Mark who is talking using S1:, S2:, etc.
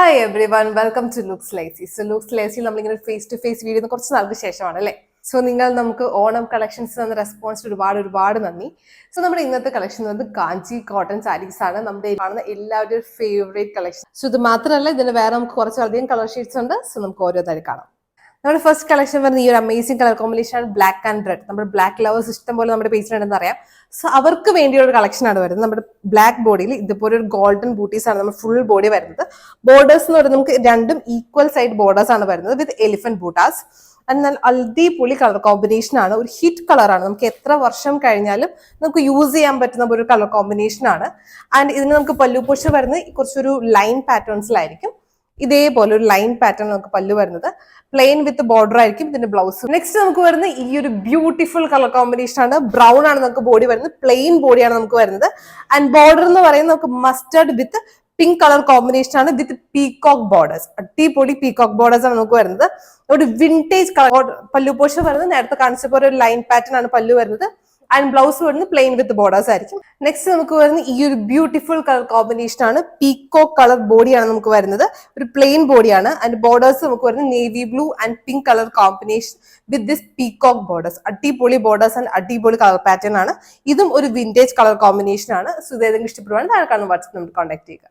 S1: Hi everyone welcome to looks lazy. So looks lazy നമ്മളിങ്ങനെ face to face video കുറച്ച് നാൾക്ക് ശേഷമാണ് അല്ലേ. സോ നിങ്ങൾ നമുക്ക് ഓണം കളക്ഷൻസ് തന്ന റെസ്പോൺസ് ഒരുപാട് നന്ദി. സോ നമ്മുടെ ഇന്നത്തെ കളക്ഷൻ വന്നത് കാഞ്ചി കോട്ടൺ സാരീസ് ആണ്. നമ്മുടെ കാണുന്ന എല്ലാവരുടെയും ഫേവറേറ്റ് കളക്ഷൻ. സോ ഇത് മാത്രമല്ല, ഇതിന് വേറെ നമുക്ക് കുറച്ചധികം കളർ ഷീറ്റ്സ് ഉണ്ട്. സോ നമുക്ക് ഓരോന്നായി കാണാം. നമ്മുടെ ഫസ്റ്റ് കളക്ഷൻ വരുന്ന ഈ ഒരു അമേസിംഗ് കളർ കോമ്പിനേഷൻ ആണ് ബ്ലാക്ക് ആൻഡ് റെഡ്. നമ്മുടെ ബ്ലാക്ക് ലവേഴ്സ് ഇഷ്ടം പോലെ നമ്മുടെ പേജിലുണ്ടെന്ന് അറിയാം. സോ അവർക്ക് വേണ്ടിയുള്ള കളക്ഷൻ ആണ് വരുന്നത്. നമ്മുടെ ബ്ലാക്ക് ബോഡിയിൽ ഇതുപോലെ ഒരു ഗോൾഡൻ ബൂട്ടീസ് ആണ് നമ്മൾ ഫുൾ ബോഡി വരുന്നത്. ബോർഡേഴ്സ് എന്ന് പറയുന്നത് നമുക്ക് രണ്ടും ഈക്വൽ സൈഡ് ബോർഡേഴ്സ് ആണ് വരുന്നത് വിത്ത് എലിഫന്റ് ബൂട്ടാസ്. എന്നാൽ അടിപൊളി കളർ കോമ്പിനേഷൻ ആണ്. ഒരു ഹിറ്റ് കളറാണ്. നമുക്ക് എത്ര വർഷം കഴിഞ്ഞാലും നമുക്ക് യൂസ് ചെയ്യാൻ പറ്റുന്ന ഒരു കളർ കോമ്പിനേഷൻ ആണ്. ആൻഡ് ഇതിന് നമുക്ക് പല്ലു പോർഷൻ വരുന്നത് കുറച്ചൊരു ലൈൻ പാറ്റേൺസിലായിരിക്കും. ഇതേപോലെ ഒരു ലൈൻ പാറ്റേൺ നമുക്ക് പല്ലു വരുന്നത്. പ്ലെയിൻ വിത്ത് ബോർഡർ ആയിരിക്കും ഇതിന്റെ ബ്ലൗസ്. നെക്സ്റ്റ് നമുക്ക് വരുന്നത് ഈ ഒരു ബ്യൂട്ടിഫുൾ കളർ കോമ്പിനേഷൻ ആണ്. ബ്രൗൺ ആണ് നമുക്ക് ബോഡി വരുന്നത്. പ്ലെയിൻ ബോഡിയാണ് നമുക്ക് വരുന്നത്. ആൻഡ് ബോർഡർ എന്ന് പറയുന്നത് നമുക്ക് മസ്റ്റർഡ് വിത്ത് പിങ്ക് കളർ കോമ്പിനേഷൻ ആണ് വിത്ത് പീകോക്ക് ബോർഡേഴ്സ്. അടിപൊളി പീകോക്ക് ബോർഡേഴ്സ് ആണ് നമുക്ക് വരുന്നത്. ഒരു വിന്റേജ് കളർ പല്ലു പോർഷൻ വരുന്നത്. നേരത്തെ കാണിച്ചപ്പോൾ ഒരു ലൈൻ പാറ്റേൺ ആണ് പല്ലു വരുന്നത്. ആൻഡ് ബ്ലൗസ് വരുന്നത് പ്ലെയിൻ വിത്ത് ബോർഡേഴ്സ് ആയിരിക്കും. നെക്സ്റ്റ് നമുക്ക് വരുന്നത് ഈ ഒരു ബ്യൂട്ടിഫുൾ കളർ കോമ്പിനേഷൻ ആണ്. പീകോക്ക് കളർ ബോഡിയാണ് നമുക്ക് വരുന്നത്. ഒരു പ്ലെയിൻ ബോഡിയാണ്. ആൻഡ് ബോർഡേഴ്സ് നമുക്ക് വരുന്നത് navy blue and pink colour combination with this peacock borders. അടിപൊളി ബോർഡേഴ്സ് ആൻഡ് അടിപൊളി കളർ പാറ്റേൺ ആണ്. ഇതും ഒരു വിന്റേജ് കളർ കോമ്പിനേഷൻ ആണ്. സോ ഇത് ഏതെങ്കിലും ഇഷ്ടപ്പെടുവാണെങ്കിൽ താഴെ കാണുന്ന വാട്സ്ആപ്പ് നമ്പർ കോൺടാക്ട് ചെയ്യുക.